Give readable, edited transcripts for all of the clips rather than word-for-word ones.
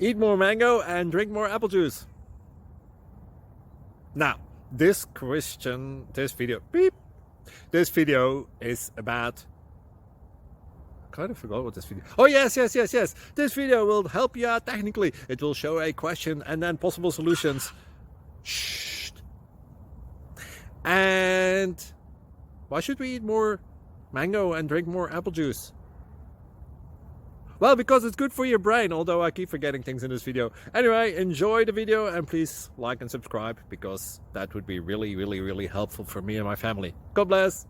Eat more mango and drink more apple juice. Now, this video is about, I kind of forgot what this video. Oh, yes. This video will help you out technically. It will show a question and then possible solutions. Shh. And why should we eat more mango and drink more apple juice? Well, because it's good for your brain, although I keep forgetting things in this video. Anyway, enjoy the video and please like and subscribe, because that would be really helpful for me and my family. God bless!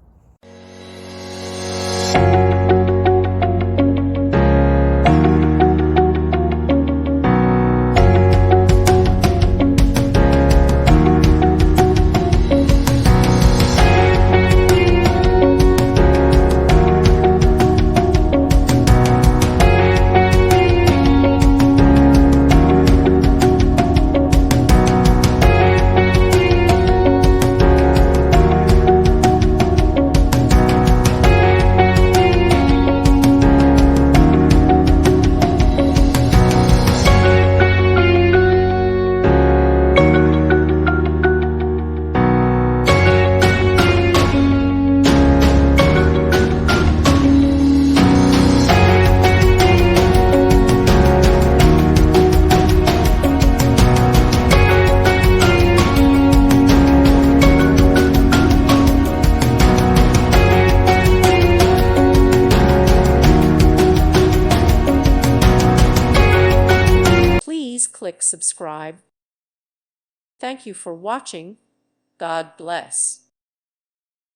Please click subscribe. Thank you for watching. God bless.